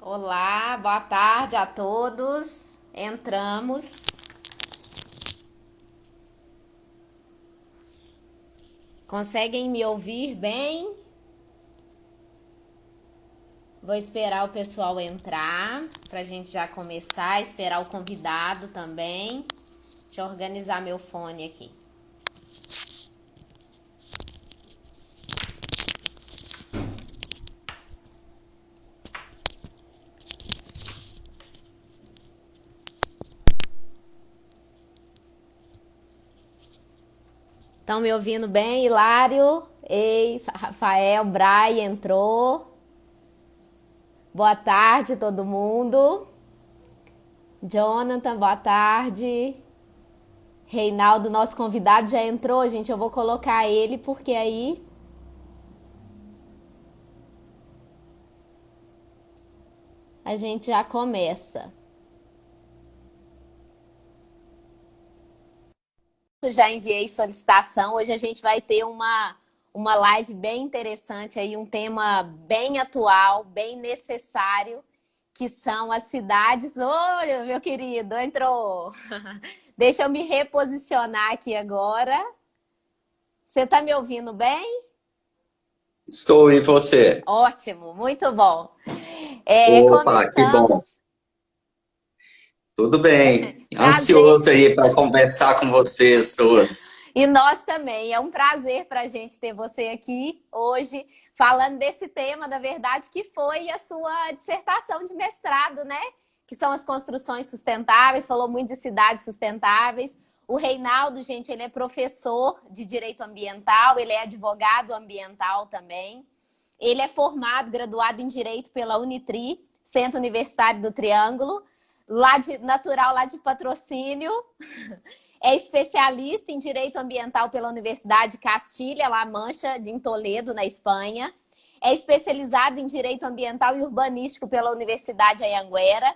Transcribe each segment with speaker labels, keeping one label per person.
Speaker 1: Olá, boa tarde a todos. Entramos. Conseguem me ouvir bem? Vou esperar o pessoal entrar para a gente já começar. Esperar o convidado também. Deixa eu organizar meu fone aqui. Estão me ouvindo bem, Hilário? Ei, Rafael, Bray entrou. Boa tarde, todo mundo. Jonathan, boa tarde. Reinaldo, nosso convidado, já entrou, gente. Eu vou colocar ele porque aí a gente já começa. Eu já enviei solicitação. Hoje a gente vai ter uma live bem interessante aí, um tema bem atual, bem necessário, que são as cidades. Olha, meu querido, entrou. Deixa eu me reposicionar aqui agora. Você está me ouvindo bem?
Speaker 2: Estou e você?
Speaker 1: Ótimo, muito bom. Como
Speaker 2: Opa, que bom.
Speaker 1: estamos?
Speaker 2: Tudo bem.
Speaker 1: Prazer.
Speaker 2: Ansioso aí para conversar com vocês todos.
Speaker 1: E nós também. É um prazer para a gente ter você aqui hoje, falando desse tema, da verdade, que foi a sua dissertação de mestrado, né? Que são as construções sustentáveis, falou muito de cidades sustentáveis. O Reinaldo, gente, ele é professor de direito ambiental, ele é advogado ambiental também. Ele é formado, graduado em Direito pela Unitri, Centro Universitário do Triângulo, natural lá de Patrocínio. É especialista em Direito Ambiental pela Universidade Castilha-La Mancha, em Toledo, na Espanha. É especializado em Direito Ambiental e Urbanístico pela Universidade Anhanguera.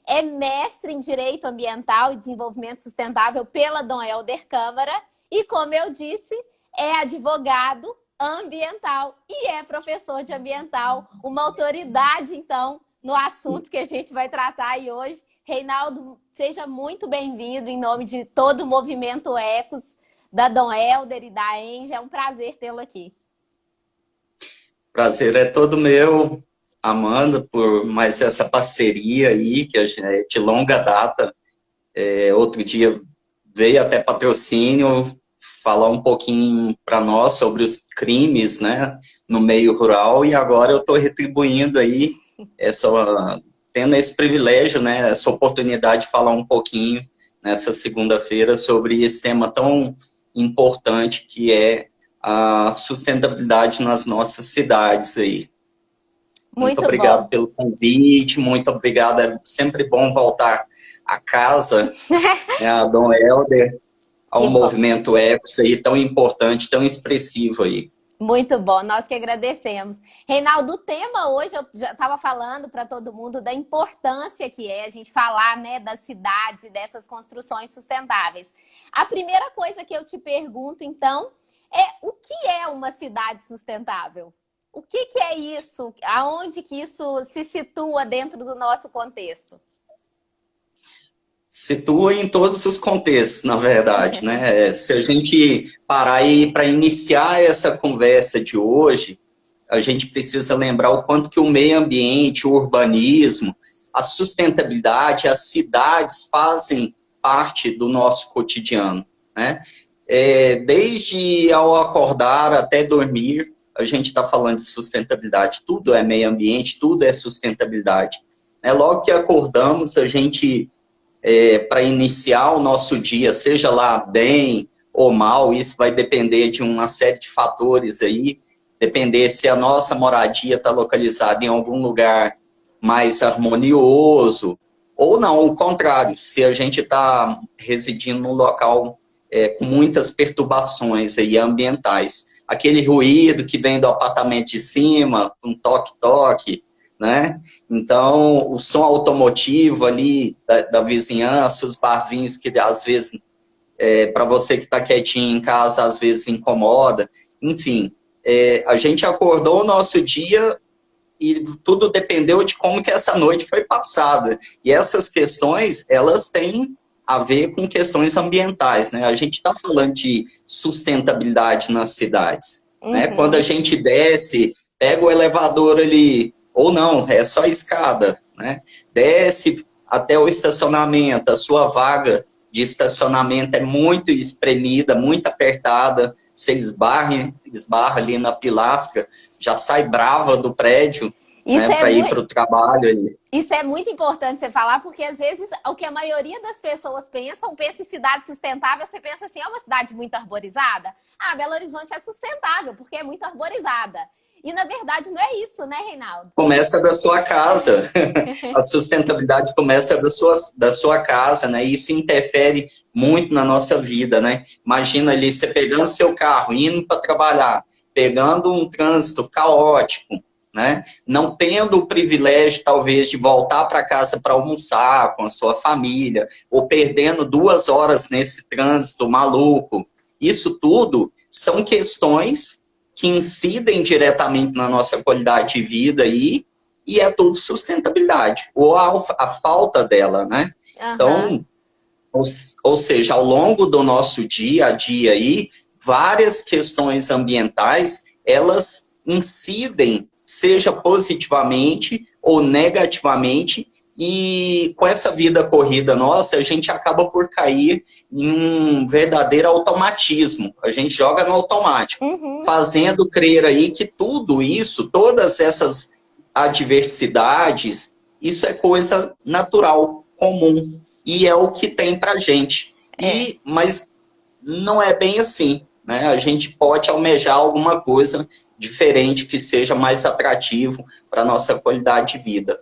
Speaker 1: É mestre em Direito Ambiental e Desenvolvimento Sustentável pela Dom Helder Câmara. E, como eu disse, é advogado ambiental e é professor de ambiental, uma autoridade, então, no assunto que a gente vai tratar aí hoje. Reinaldo, seja muito bem-vindo em nome de todo o movimento Ecos, da Dom Helder e da Enge. É um prazer tê-lo aqui.
Speaker 2: Prazer é todo meu, Amanda, por mais essa parceria aí, que a gente é de longa data. Outro dia veio até Patrocínio falar um pouquinho para nós sobre os crimes, né, no meio rural, e agora eu estou retribuindo aí, essa, tendo esse privilégio, né, essa oportunidade de falar um pouquinho nessa segunda-feira sobre esse tema tão importante que é a sustentabilidade nas nossas cidades aí. Muito
Speaker 1: Muito
Speaker 2: obrigado
Speaker 1: bom.
Speaker 2: pelo convite, muito obrigado, é sempre bom voltar a casa, né, a Dom Helder, ao
Speaker 1: Que bom.
Speaker 2: movimento Ecos aí, tão importante, tão expressivo aí.
Speaker 1: Muito bom, nós que agradecemos. Reinaldo, o tema hoje, eu já estava falando para todo mundo da importância que é a gente falar, né, das cidades e dessas construções sustentáveis. A primeira coisa que eu te pergunto, então, é o que é uma cidade sustentável? O que é isso? Aonde que isso se situa dentro do nosso contexto?
Speaker 2: Situa em todos os contextos, na verdade, né? Se a gente parar aí para iniciar essa conversa de hoje, a gente precisa lembrar o quanto que o meio ambiente, o urbanismo, a sustentabilidade, as cidades fazem parte do nosso cotidiano, né? Desde ao acordar até dormir, a gente está falando de sustentabilidade. Tudo é meio ambiente, tudo é sustentabilidade. Logo que acordamos, a gente para iniciar o nosso dia, seja lá bem ou mal, isso vai depender de uma série de fatores aí, depender se a nossa moradia está localizada em algum lugar mais harmonioso, ou não, o contrário, se a gente está residindo num local com muitas perturbações aí ambientais. Aquele ruído que vem do apartamento de cima, um toque-toque, né? Então, o som automotivo ali da vizinhança, os barzinhos que às vezes, para você que está quietinho em casa, às vezes incomoda. Enfim, a gente acordou o nosso dia e tudo dependeu de como que essa noite foi passada. E essas questões, elas têm a ver com questões ambientais, né? A gente está falando de sustentabilidade nas cidades, né? Quando a gente desce, pega o elevador ali, ou não, é só escada, né? Desce até o estacionamento, a sua vaga de estacionamento é muito espremida, muito apertada, você esbarra ali na pilastra, já sai brava do prédio, né, para ir para o trabalho.
Speaker 1: Isso é muito importante você falar, porque às vezes o que a maioria das pessoas pensa em cidade sustentável, você pensa assim, é uma cidade muito arborizada? Ah, Belo Horizonte é sustentável, porque é muito arborizada. E, na verdade, não é isso, né, Reinaldo?
Speaker 2: Começa da sua casa. A sustentabilidade começa da sua casa, né? E isso interfere muito na nossa vida, né? Imagina ali, você pegando seu carro, indo para trabalhar, pegando um trânsito caótico, né? Não tendo o privilégio, talvez, de voltar para casa para almoçar com a sua família, ou perdendo 2 horas nesse trânsito maluco. Isso tudo são questões que incidem diretamente na nossa qualidade de vida aí, e é tudo sustentabilidade, ou a falta dela, né? Então, ou seja, ao longo do nosso dia a dia aí, várias questões ambientais, elas incidem, seja positivamente ou negativamente, e com essa vida corrida nossa, a gente acaba por cair em um verdadeiro automatismo. A gente joga no automático, fazendo crer aí que tudo isso, todas essas adversidades, isso é coisa natural, comum, e é o que tem pra gente. Mas não é bem assim, né? A gente pode almejar alguma coisa diferente que seja mais atrativo para a nossa qualidade de vida.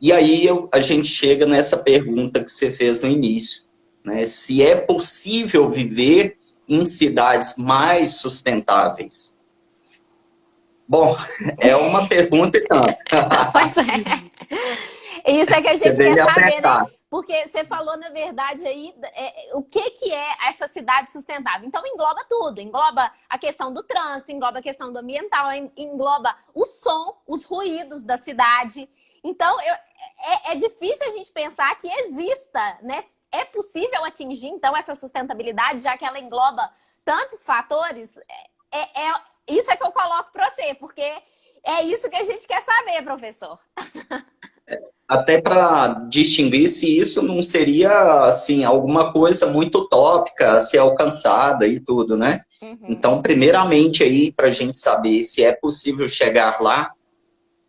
Speaker 2: E aí a gente chega nessa pergunta que você fez no início, né? Se é possível viver em cidades mais sustentáveis. Bom, é uma pergunta e tanto.
Speaker 1: Pois é. Isso é que a gente quer saber, né? Porque você falou, na verdade, aí o que é essa cidade sustentável. Então, engloba tudo. Engloba a questão do trânsito, engloba a questão do ambiental, engloba o som, os ruídos da cidade. Então, é difícil a gente pensar que exista, né? É possível atingir, então, essa sustentabilidade, já que ela engloba tantos fatores. Isso é que eu coloco para você, porque é isso que a gente quer saber, professor.
Speaker 2: Até para distinguir se isso não seria, assim, alguma coisa muito utópica a ser alcançada e tudo, né? Então, primeiramente, aí, para a gente saber se é possível chegar lá,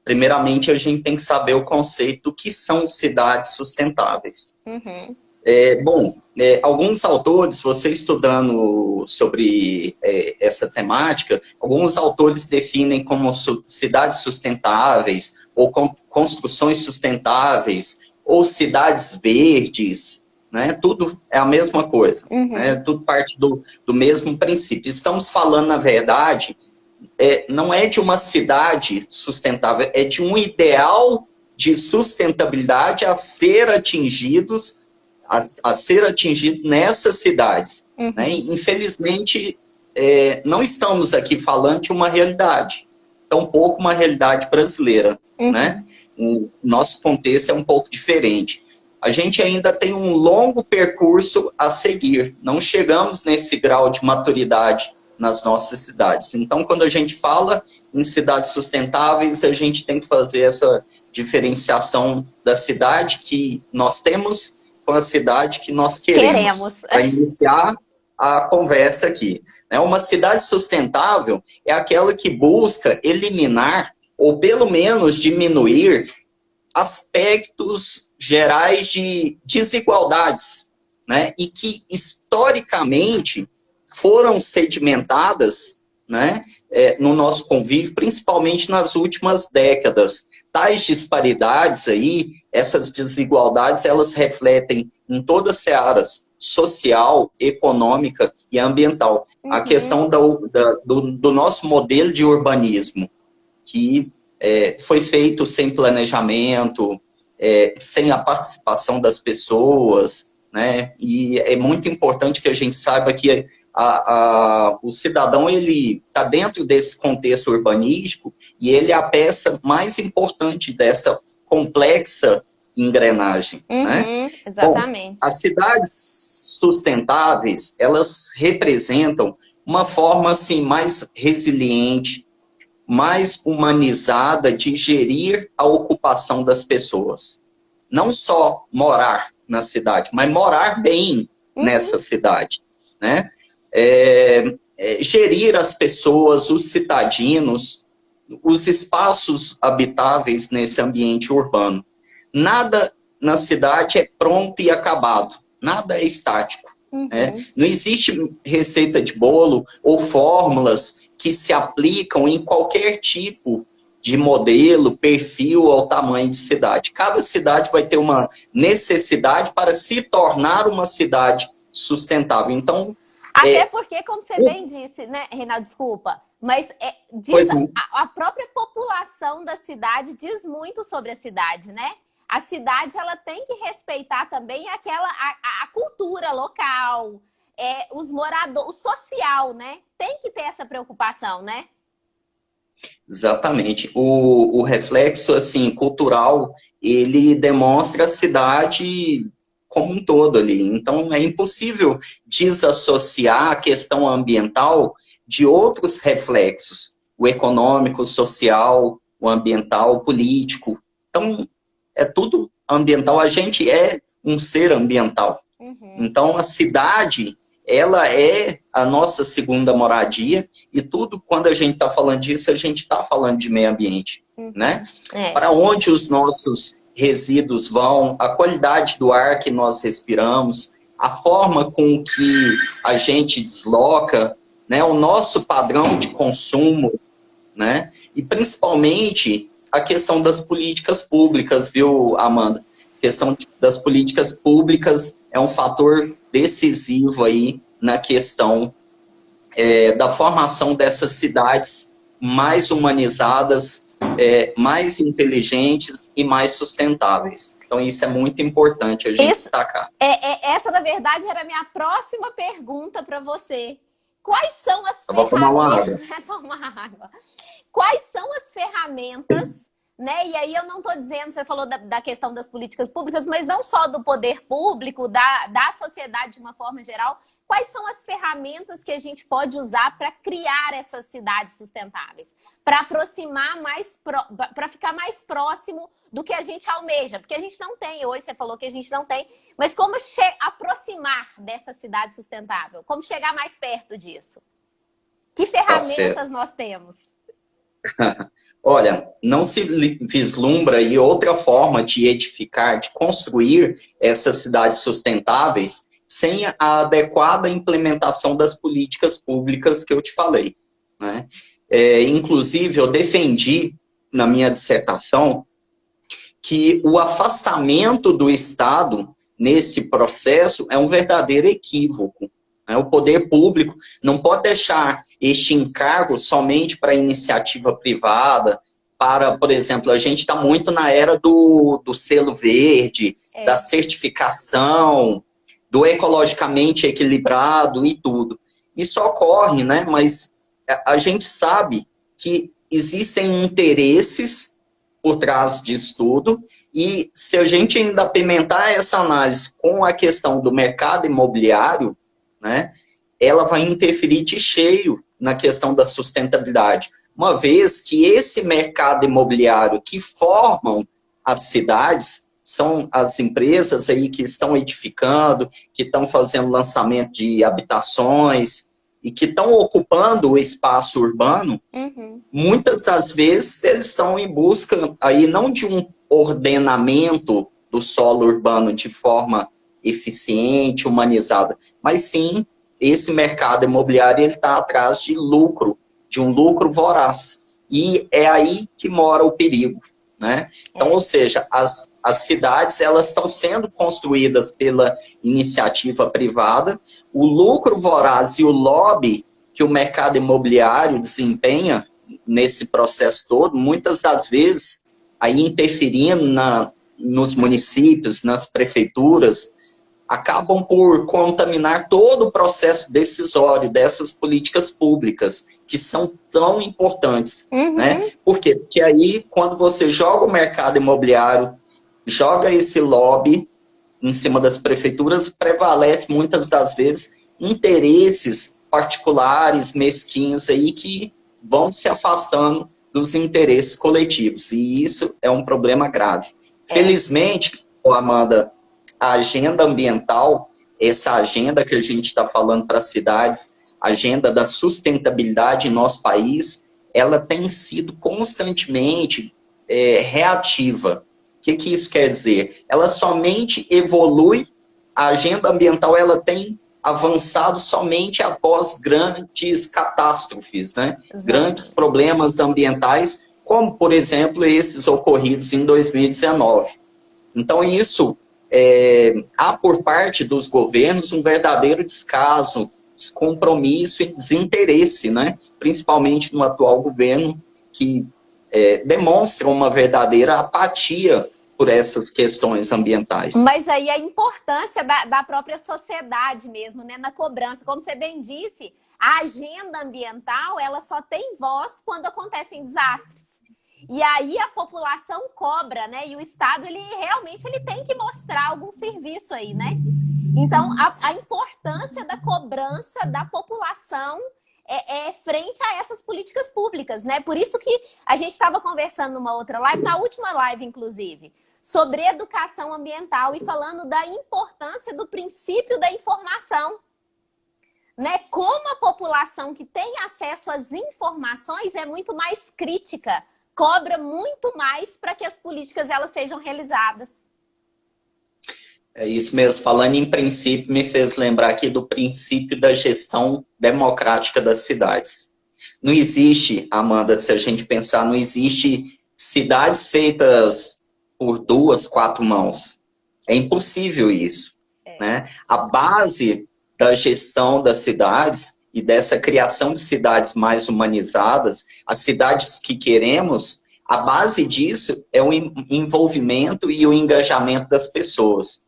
Speaker 2: primeiramente, a gente tem que saber o conceito do que são cidades sustentáveis. Alguns autores, você estudando sobre essa temática, alguns autores definem como cidades sustentáveis, ou construções sustentáveis, ou cidades verdes, né? Tudo é a mesma coisa, né? Tudo parte do mesmo princípio. Estamos falando, na verdade, não é de uma cidade sustentável, é de um ideal de sustentabilidade a ser atingido nessas cidades. Né? Infelizmente, não estamos aqui falando de uma realidade, tampouco uma realidade brasileira. Né? O nosso contexto é um pouco diferente. A gente ainda tem um longo percurso a seguir, não chegamos nesse grau de maturidade nas nossas cidades. Então, quando a gente fala em cidades sustentáveis, a gente tem que fazer essa diferenciação da cidade que nós temos com a cidade que nós queremos. Para iniciar a conversa aqui. Uma cidade sustentável é aquela que busca eliminar, ou pelo menos diminuir, aspectos gerais de desigualdades, né? E que, historicamente, foram sedimentadas, né, no nosso convívio, principalmente nas últimas décadas. Tais disparidades aí, essas desigualdades, elas refletem em todas as searas, social, econômica e ambiental. A questão do nosso modelo de urbanismo, que foi feito sem planejamento, sem a participação das pessoas, né? E é muito importante que a gente saiba que o cidadão, ele está dentro desse contexto urbanístico e ele é a peça mais importante dessa complexa engrenagem, né?
Speaker 1: Exatamente.
Speaker 2: Bom, as cidades sustentáveis, elas representam uma forma assim mais resiliente, mais humanizada de gerir a ocupação das pessoas. Não só morar na cidade, mas morar bem nessa cidade, né? Gerir as pessoas, os cidadinos, os espaços habitáveis nesse ambiente urbano. Nada na cidade é pronto e acabado, nada é estático. Né? Não existe receita de bolo ou fórmulas que se aplicam em qualquer tipo de modelo, perfil ou tamanho de cidade. Cada cidade vai ter uma necessidade para se tornar uma cidade sustentável. Então,
Speaker 1: até porque, como você bem disse, né, Reinaldo, desculpa, mas a própria população da cidade diz muito sobre a cidade, né? A cidade, ela tem que respeitar também a cultura local, os moradores, o social, né? Tem que ter essa preocupação, né?
Speaker 2: Exatamente. O reflexo assim, cultural, ele demonstra a cidade como um todo ali. Então, é impossível desassociar a questão ambiental de outros reflexos, o econômico, o social, o ambiental, o político. Então, é tudo ambiental. A gente é um ser ambiental. Então, a cidade, ela é a nossa segunda moradia e tudo, quando a gente está falando disso, a gente está falando de meio ambiente, né? Para onde os nossos resíduos vão, a qualidade do ar que nós respiramos, a forma com que a gente desloca, né? O nosso padrão de consumo, né? E principalmente a questão das políticas públicas, viu, Amanda? A questão das políticas públicas é um fator decisivo aí na questão da formação dessas cidades mais humanizadas, mais inteligentes e mais sustentáveis. Então, isso é muito importante a gente destacar.
Speaker 1: Essa, na verdade, era a minha próxima pergunta para você. Quais são as
Speaker 2: ferramentas... Vou tomar uma água.
Speaker 1: Tomar água. Quais são as ferramentas, né? E aí eu não estou dizendo, você falou da questão das políticas públicas, mas não só do poder público, da sociedade de uma forma geral. Quais são as ferramentas que a gente pode usar para criar essas cidades sustentáveis? Para aproximar para ficar mais próximo do que a gente almeja? Porque a gente não tem, hoje você falou que a gente não tem, mas como aproximar dessa cidade sustentável? Como chegar mais perto disso? Que ferramentas nós temos?
Speaker 2: Olha, não se vislumbra aí outra forma de edificar, de construir essas cidades sustentáveis sem a adequada implementação das políticas públicas que eu te falei, né? Inclusive, eu defendi na minha dissertação que o afastamento do Estado nesse processo é um verdadeiro equívoco. Né? O poder público não pode deixar este encargo somente para a iniciativa privada, para, por exemplo, a gente está muito na era do selo verde, da certificação, do ecologicamente equilibrado e tudo. Isso ocorre, né? Mas a gente sabe que existem interesses por trás disso tudo, e se a gente ainda apimentar essa análise com a questão do mercado imobiliário, né, ela vai interferir de cheio na questão da sustentabilidade, uma vez que esse mercado imobiliário que formam as cidades são as empresas aí que estão edificando, que estão fazendo lançamento de habitações e que estão ocupando o espaço urbano. Muitas das vezes eles estão em busca aí não de um ordenamento do solo urbano de forma eficiente, humanizada, mas sim esse mercado imobiliário ele está atrás de lucro, de um lucro voraz. E é aí que mora o perigo. Né? Então, ou seja, as cidades elas estão sendo construídas pela iniciativa privada, o lucro voraz e o lobby que o mercado imobiliário desempenha nesse processo todo, muitas das vezes aí interferindo nos municípios, nas prefeituras, acabam por contaminar todo o processo decisório dessas políticas públicas, que são tão importantes, né? Por quê? Porque aí, quando você joga o mercado imobiliário, joga esse lobby em cima das prefeituras, prevalece muitas das vezes interesses particulares, mesquinhos aí, que vão se afastando dos interesses coletivos. E isso é um problema grave. Felizmente, Amanda, a agenda ambiental, essa agenda que a gente está falando para as cidades, a agenda da sustentabilidade em nosso país, ela tem sido constantemente reativa. O que isso quer dizer? Ela somente evolui, a agenda ambiental ela tem avançado somente após grandes catástrofes, né? Grandes problemas ambientais, como, por exemplo, esses ocorridos em 2019. Então, isso há por parte dos governos um verdadeiro descaso, descompromisso e desinteresse, né? Principalmente no atual governo, que demonstra uma verdadeira apatia por essas questões ambientais.
Speaker 1: Mas aí a importância da própria sociedade mesmo, né? Na cobrança. Como você bem disse, a agenda ambiental ela só tem voz quando acontecem desastres. E aí a população cobra, né? E o Estado, ele realmente tem que mostrar algum serviço aí, né? Então, a importância da cobrança da população frente a essas políticas públicas, né? Por isso que a gente estava conversando numa outra live, na última live, inclusive, sobre educação ambiental e falando da importância do princípio da informação. Né? Como a população que tem acesso às informações é muito mais crítica, cobra muito mais para que as políticas elas sejam realizadas.
Speaker 2: É isso mesmo. Falando em princípio, me fez lembrar aqui do princípio da gestão democrática das cidades. Não existe, Amanda, se a gente pensar, não existe cidades feitas por 2, 4 mãos. É impossível isso. Né? A base da gestão das cidades e dessa criação de cidades mais humanizadas, as cidades que queremos, a base disso é o envolvimento e o engajamento das pessoas.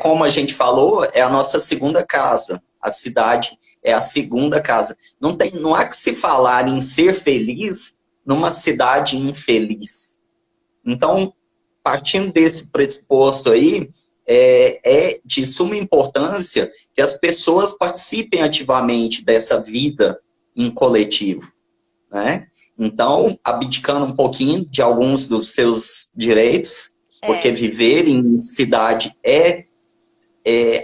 Speaker 2: Como a gente falou, é a nossa segunda casa. A cidade é a segunda casa. Não há que se falar em ser feliz numa cidade infeliz. Então, partindo desse pressuposto aí, é de suma importância que as pessoas participem ativamente dessa vida em coletivo, né? Então, abdicando um pouquinho de alguns dos seus direitos, porque viver em cidade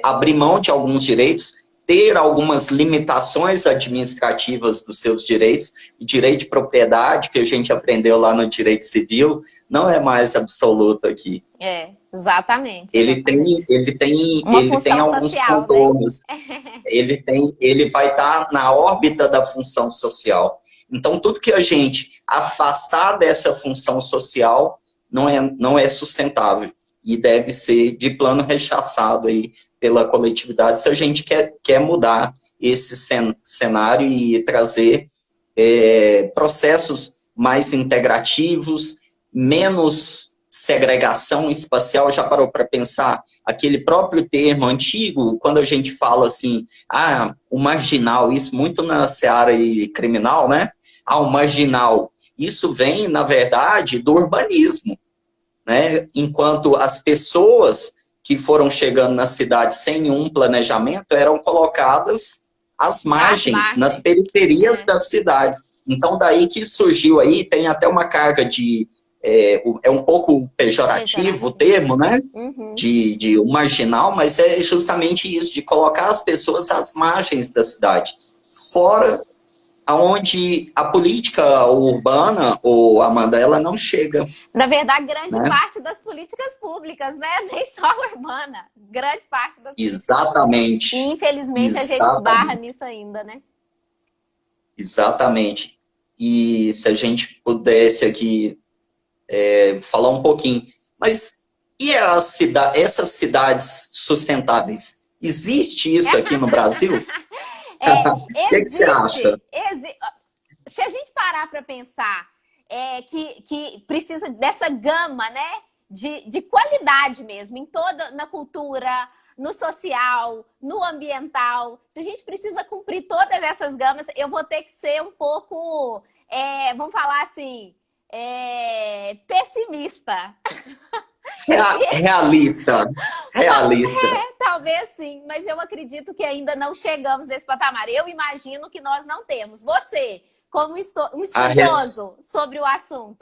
Speaker 2: abrir mão de alguns direitos, ter algumas limitações administrativas dos seus direitos, o direito de propriedade, que a gente aprendeu lá no direito civil, não é mais absoluto aqui.
Speaker 1: Exatamente.
Speaker 2: Ele tem alguns
Speaker 1: social,
Speaker 2: contornos.
Speaker 1: Né?
Speaker 2: Ele vai estar na órbita da função social. Então, tudo que a gente afastar dessa função social não é sustentável e deve ser de plano rechaçado aí pela coletividade se a gente quer mudar esse cenário e trazer processos mais integrativos, menos segregação espacial. Já parou para pensar aquele próprio termo antigo, quando a gente fala assim, o marginal, isso muito na seara criminal, né? O marginal, isso vem, na verdade, do urbanismo, né? Enquanto as pessoas que foram chegando na cidade sem nenhum planejamento eram colocadas às margens, nas periferias das cidades. Então, daí que surgiu aí, tem até uma carga de... É um pouco pejorativo o termo, né? De marginal, mas é justamente isso, de colocar as pessoas às margens da cidade. Fora onde a política urbana, ou Amanda, ela não chega.
Speaker 1: Na verdade, grande parte das políticas públicas, né? Nem só a urbana. Grande parte das
Speaker 2: Exatamente.
Speaker 1: E, infelizmente, a gente esbarra nisso ainda, né?
Speaker 2: Exatamente. E se a gente pudesse aqui falar um pouquinho. Mas e essas cidades sustentáveis? Existe isso aqui no Brasil? O que você acha?
Speaker 1: Se a gente parar para pensar que precisa dessa gama, né, de qualidade mesmo, na cultura, no social, no ambiental, se a gente precisa cumprir todas essas gamas, eu vou ter que ser um pouco, vamos falar assim, pessimista.
Speaker 2: Realista. Realista.
Speaker 1: Talvez sim, mas eu acredito que ainda não chegamos nesse patamar. Eu imagino que nós não temos. Você, como um estudioso sobre o assunto,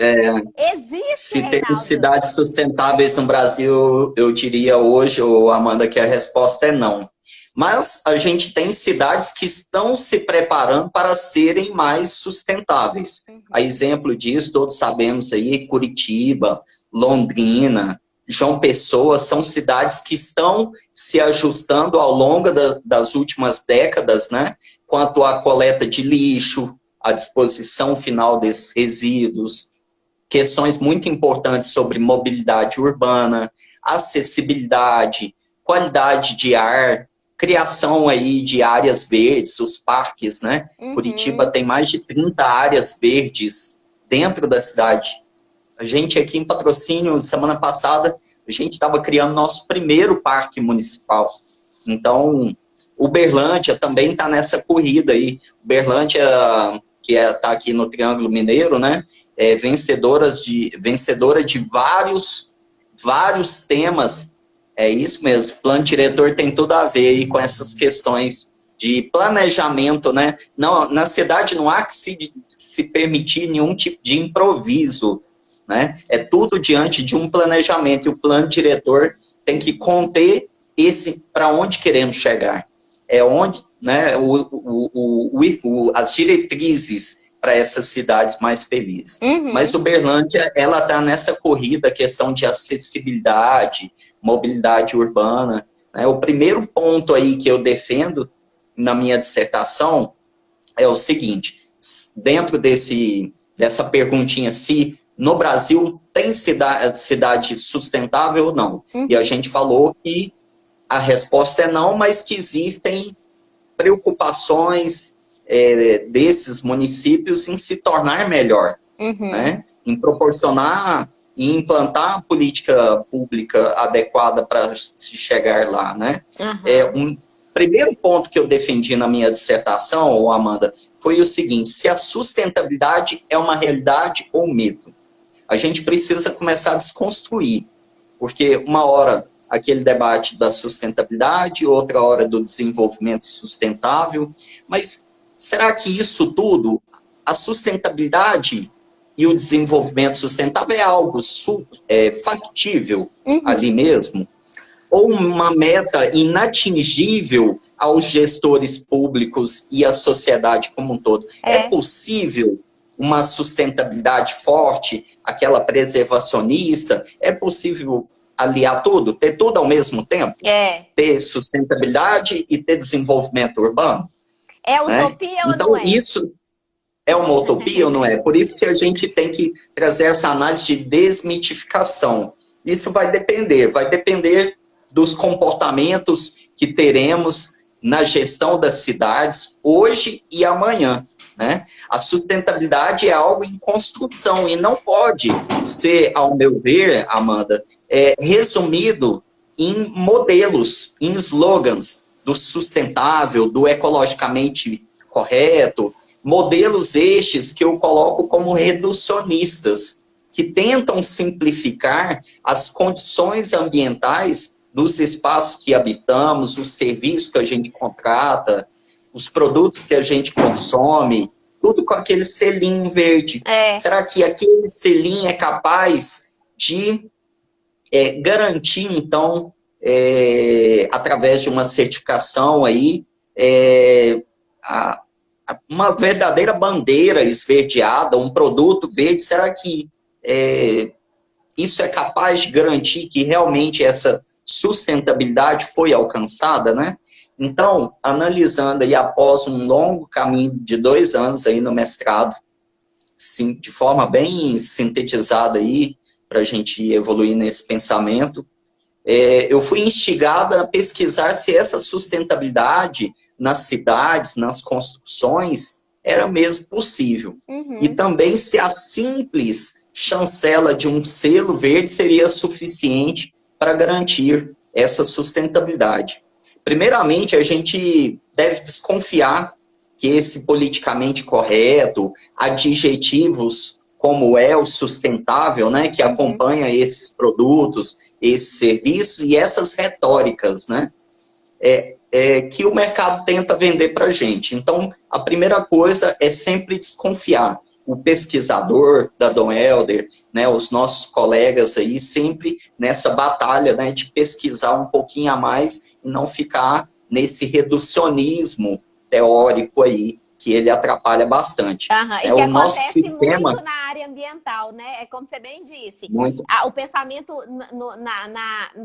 Speaker 1: existe,
Speaker 2: se
Speaker 1: Reinaldo?
Speaker 2: temos cidades sustentáveis no Brasil, eu diria hoje, Amanda, que a resposta é não. Mas a gente tem cidades que estão se preparando para serem mais sustentáveis. A exemplo disso, todos sabemos aí, Curitiba, Londrina, João Pessoa, são cidades que estão se ajustando ao longo das últimas décadas, né? Quanto à coleta de lixo, a disposição final desses resíduos, questões muito importantes sobre mobilidade urbana, acessibilidade, qualidade de ar, criação aí de áreas verdes, os parques, né? Curitiba tem mais de 30 áreas verdes dentro da cidade. A gente aqui em Patrocínio, semana passada, a gente estava criando nosso primeiro parque municipal. Então, Uberlândia também está nessa corrida aí. Uberlândia, que está aqui no Triângulo Mineiro, né? Vencedora de vários temas. É isso mesmo, o plano diretor tem tudo a ver aí com essas questões de planejamento, né? Não, na cidade não há que se permitir nenhum tipo de improviso, né? É tudo diante de um planejamento, e o plano diretor tem que conter para onde queremos chegar. É onde, né, as diretrizes para essas cidades mais felizes. Mas Uberlândia, ela está nessa corrida, questão de acessibilidade, mobilidade urbana, né? O primeiro ponto aí que eu defendo na minha dissertação é o seguinte, dentro dessa perguntinha, se no Brasil tem cidade sustentável ou não, e a gente falou que a resposta é não, mas que existem preocupações desses municípios em se tornar melhor, né? Em proporcionar e implantar a política pública adequada para se chegar lá, né? Um primeiro ponto que eu defendi na minha dissertação, Amanda, foi o seguinte: se a sustentabilidade é uma realidade ou um mito. A gente precisa começar a desconstruir, porque uma hora aquele debate da sustentabilidade, outra hora do desenvolvimento sustentável, mas será que isso tudo, a sustentabilidade e o desenvolvimento sustentável é algo factível ali mesmo? Ou uma meta inatingível aos gestores públicos e à sociedade como um todo? É possível uma sustentabilidade forte, aquela preservacionista? É possível aliar tudo, ter tudo ao mesmo tempo? Ter sustentabilidade e ter desenvolvimento urbano?
Speaker 1: É utopia ou
Speaker 2: então,
Speaker 1: não é?
Speaker 2: Isso é uma utopia ou não é? Por isso que a gente tem que trazer essa análise de desmitificação. Isso vai depender dos comportamentos que teremos na gestão das cidades hoje e amanhã, né? A sustentabilidade é algo em construção e não pode ser, ao meu ver, Amanda, resumido em modelos, em slogans do sustentável, do ecologicamente correto, modelos estes que eu coloco como reducionistas, que tentam simplificar as condições ambientais dos espaços que habitamos, os serviços que a gente contrata, os produtos que a gente consome, tudo com aquele selinho verde. Será que aquele selinho é capaz de garantir, então, através de uma certificação aí, uma verdadeira bandeira esverdeada, um produto verde? Será que isso é capaz de garantir que realmente essa sustentabilidade foi alcançada, né? Então, analisando aí após um longo caminho de 2 anos aí no mestrado, sim, de forma bem sintetizada aí, para a gente evoluir nesse pensamento, eu fui instigada a pesquisar se essa sustentabilidade nas cidades, nas construções, era mesmo possível. E também se a simples chancela de um selo verde seria suficiente para garantir essa sustentabilidade? Primeiramente, a gente deve desconfiar que esse politicamente correto, adjetivos como é o sustentável, né, que acompanha esses produtos, esses serviços e essas retóricas, né, que o mercado tenta vender para a gente. Então, a primeira coisa é sempre desconfiar. O pesquisador da Dom Helder, né, os nossos colegas aí, sempre nessa batalha, né, de pesquisar um pouquinho a mais e não ficar nesse reducionismo teórico aí, que ele atrapalha bastante.
Speaker 1: E que
Speaker 2: o nosso
Speaker 1: acontece
Speaker 2: sistema
Speaker 1: muito na área ambiental, né? É como você bem disse.
Speaker 2: muito
Speaker 1: O pensamento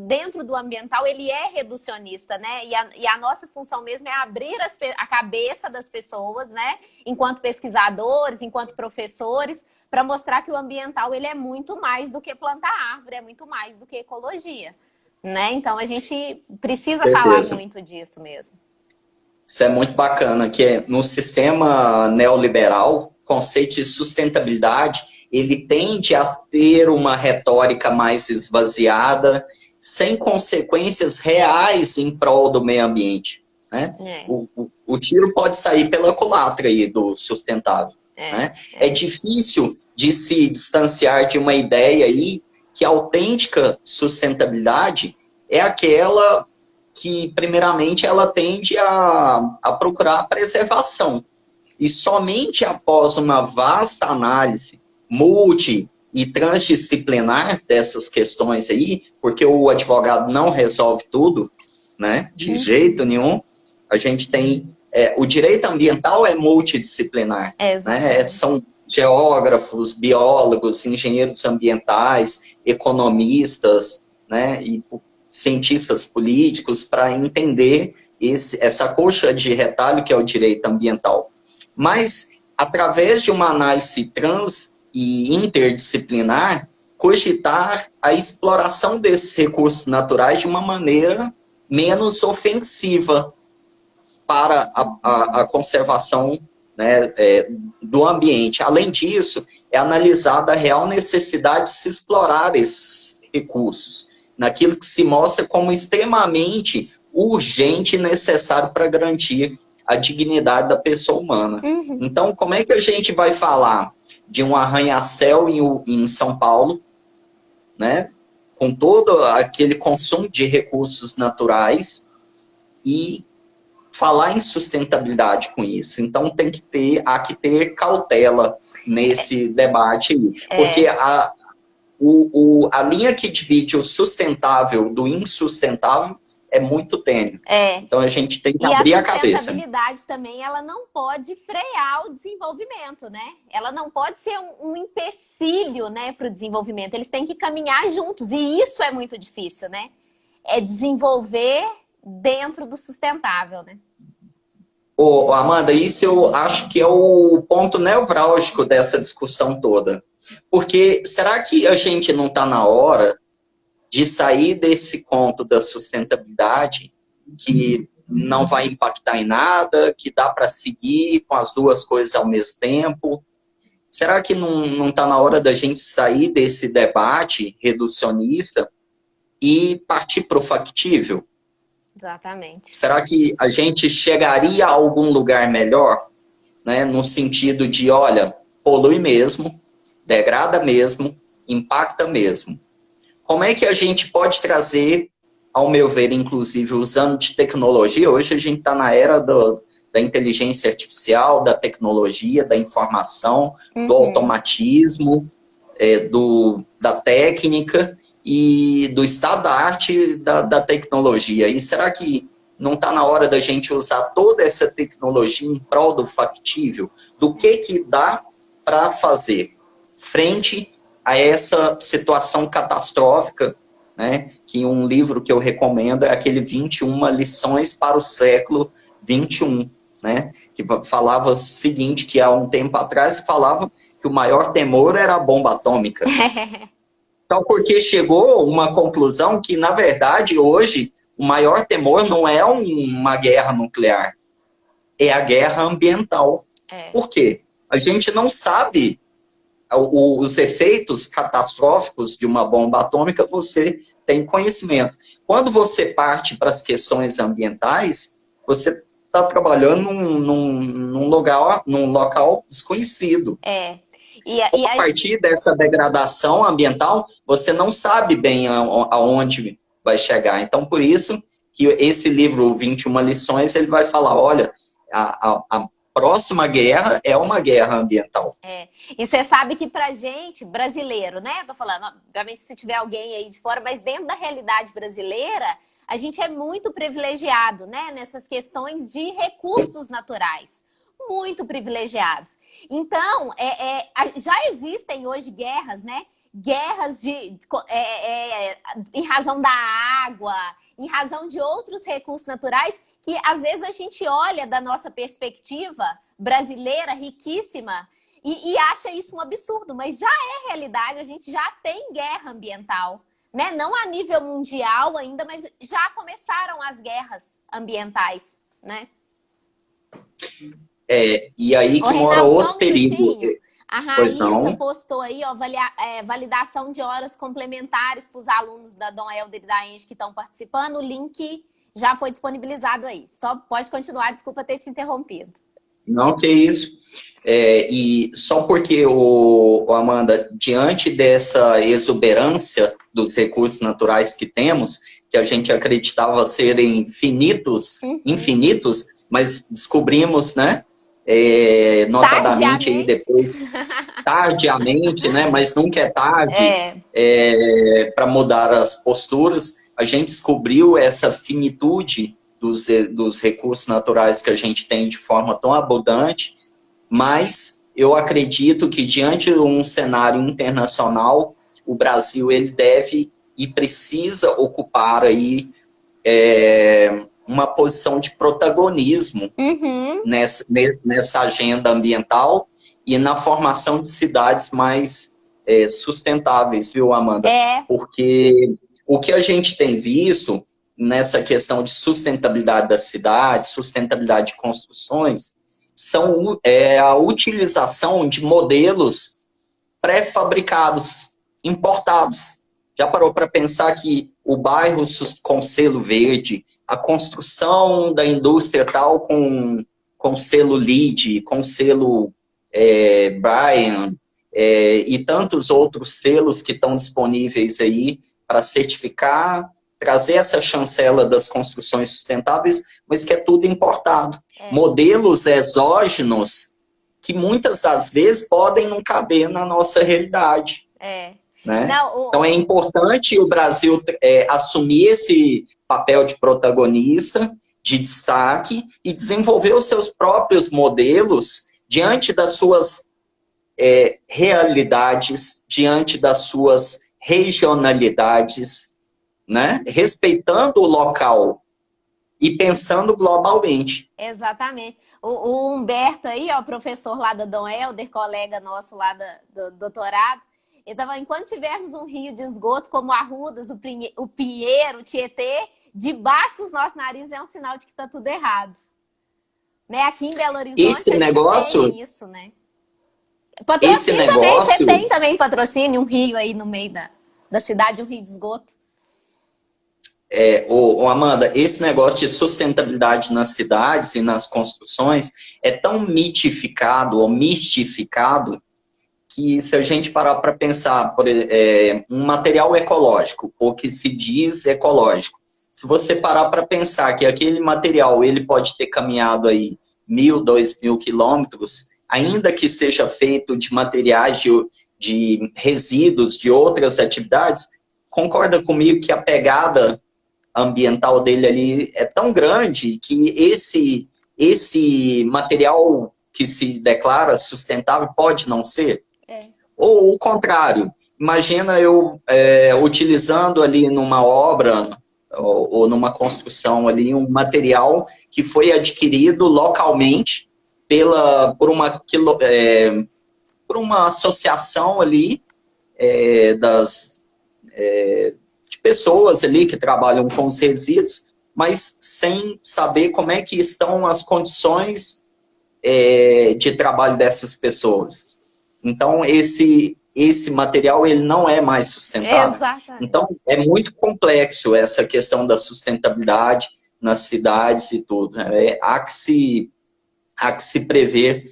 Speaker 1: dentro do ambiental, ele é reducionista, né? E a nossa função mesmo é abrir a cabeça das pessoas, né? Enquanto pesquisadores, enquanto professores, para mostrar que o ambiental, ele é muito mais do que plantar árvore, é muito mais do que ecologia, né? Então, a gente precisa falar muito disso mesmo.
Speaker 2: Isso é muito bacana, que no sistema neoliberal, o conceito de sustentabilidade, ele tende a ter uma retórica mais esvaziada, sem consequências reais em prol do meio ambiente. Né? O tiro pode sair pela culatra aí do sustentável. Né? É difícil de se distanciar de uma ideia aí que a autêntica sustentabilidade é aquela que, primeiramente, ela tende a procurar a preservação. E somente após uma vasta análise multi e transdisciplinar dessas questões aí, porque o advogado não resolve tudo, né, de jeito nenhum, a gente tem... o direito ambiental é multidisciplinar. Né? São geógrafos, biólogos, engenheiros ambientais, economistas, né, e cientistas políticos para entender essa coxa de retalho que é o direito ambiental. Mas, através de uma análise trans e interdisciplinar, cogitar a exploração desses recursos naturais de uma maneira menos ofensiva para a conservação, né, do ambiente. Além disso, é analisada a real necessidade de se explorar esses recursos, naquilo que se mostra como extremamente urgente e necessário para garantir a dignidade da pessoa humana. Então, como é que a gente vai falar de um arranha-céu em São Paulo, né, com todo aquele consumo de recursos naturais, e falar em sustentabilidade com isso? Então, há que ter cautela nesse debate aí, porque a linha que divide o sustentável do insustentável é muito tênue. Então, a gente tem que abrir a cabeça.
Speaker 1: E a sustentabilidade também, ela não pode frear o desenvolvimento, né? Ela não pode ser um empecilho, né, para o desenvolvimento. Eles têm que caminhar juntos. E isso é muito difícil, né? É desenvolver dentro do sustentável, né?
Speaker 2: Amanda, isso eu acho que é o ponto nevrálgico dessa discussão toda. Porque será que a gente não está na hora de sair desse conto da sustentabilidade, que não vai impactar em nada, que dá para seguir com as duas coisas ao mesmo tempo? Será que não está na hora da gente sair desse debate reducionista e partir para o factível?
Speaker 1: Exatamente.
Speaker 2: Será que a gente chegaria a algum lugar melhor? Né? No sentido de, olha, polui mesmo, degrada mesmo, impacta mesmo. Como é que a gente pode trazer, ao meu ver, inclusive usando de tecnologia? Hoje a gente está na era da inteligência artificial, da tecnologia, da informação, do automatismo, da técnica e do estado da arte da tecnologia. E será que não está na hora da gente usar toda essa tecnologia em prol do factível? Do que dá para fazer frente a essa situação catastrófica, né? Que um livro que eu recomendo é aquele 21 lições para o século 21, né? Que falava o seguinte, que há um tempo atrás falava que o maior temor era a bomba atômica. Então, porque chegou uma conclusão que, na verdade, hoje, o maior temor não é uma guerra nuclear, é a guerra ambiental. Por quê? A gente não sabe os efeitos catastróficos de uma bomba atômica, você tem conhecimento. Quando você parte para as questões ambientais, você está trabalhando num local desconhecido. A partir dessa degradação ambiental, você não sabe bem aonde vai chegar. Então, por isso que esse livro, 21 lições, ele vai falar, olha, a próxima guerra é uma guerra ambiental.
Speaker 1: E você sabe que pra gente, brasileiro, né? Tô falando, obviamente, se tiver alguém aí de fora, mas dentro da realidade brasileira, a gente é muito privilegiado, né? Nessas questões de recursos naturais. Muito privilegiados. Então, já existem hoje guerras, né? Guerras em razão da água, em razão de outros recursos naturais, que às vezes a gente olha da nossa perspectiva brasileira, riquíssima, e acha isso um absurdo, mas já é realidade, a gente já tem guerra ambiental, né? Não a nível mundial ainda, mas já começaram as guerras ambientais, né?
Speaker 2: E aí que mora outro perigo.
Speaker 1: A Raíssa postou aí, ó, validação de horas complementares para os alunos da Dom Helder e da Enge que estão participando. O link já foi disponibilizado aí. Só pode continuar, desculpa ter te interrompido.
Speaker 2: Não, que isso. E só porque, Amanda, diante dessa exuberância dos recursos naturais que temos, que a gente acreditava serem infinitos, mas descobrimos, né? Notadamente aí depois, tardiamente, né? Mas nunca é tarde para mudar as posturas. A gente descobriu essa finitude dos recursos naturais que a gente tem de forma tão abundante, mas eu acredito que diante de um cenário internacional, o Brasil ele deve e precisa ocupar aí uma posição de protagonismo nessa agenda ambiental e na formação de cidades mais sustentáveis, viu, Amanda? Porque o que a gente tem visto nessa questão de sustentabilidade das cidades, sustentabilidade de construções, são a utilização de modelos pré-fabricados, importados. Já parou para pensar que o bairro com selo verde, a construção da indústria tal com selo LEED, com selo Brian, e tantos outros selos que estão disponíveis aí para certificar, trazer essa chancela das construções sustentáveis, mas que é tudo importado. Modelos exógenos que muitas das vezes podem não caber na nossa realidade. Né? Então é importante o Brasil assumir esse papel de protagonista, de destaque, e desenvolver os seus próprios modelos diante das suas realidades, diante das suas regionalidades, né? Respeitando o local e pensando globalmente.
Speaker 1: Exatamente. O Humberto aí, ó, professor lá da Dom Helder, colega nosso lá do doutorado, ele estava, enquanto tivermos um rio de esgoto como Arrudas, o Pinheiro, o Tietê, debaixo dos nossos narizes é um sinal de que está tudo errado. Né? Aqui em Belo Horizonte a gente tem isso, né? Patrocínio também, você tem também patrocínio, um rio aí no meio da cidade, um rio de esgoto.
Speaker 2: Amanda, esse negócio de sustentabilidade nas cidades e nas construções é tão mitificado ou mistificado que se a gente parar para pensar, um material ecológico, ou que se diz ecológico, se você parar para pensar que aquele material ele pode ter caminhado aí 1.000, 2.000 quilômetros, ainda que seja feito de materiais de resíduos de outras atividades, concorda comigo que a pegada ambiental dele ali é tão grande que esse material que se declara sustentável pode não ser? Ou o contrário, imagina eu utilizando ali numa obra ou numa construção ali um material que foi adquirido localmente por uma associação ali de pessoas ali que trabalham com os resíduos, mas sem saber como é que estão as condições de trabalho dessas pessoas. Então, esse material ele não é mais sustentável.
Speaker 1: Exatamente.
Speaker 2: Então, é muito complexo essa questão da sustentabilidade nas cidades e tudo. Há que se prever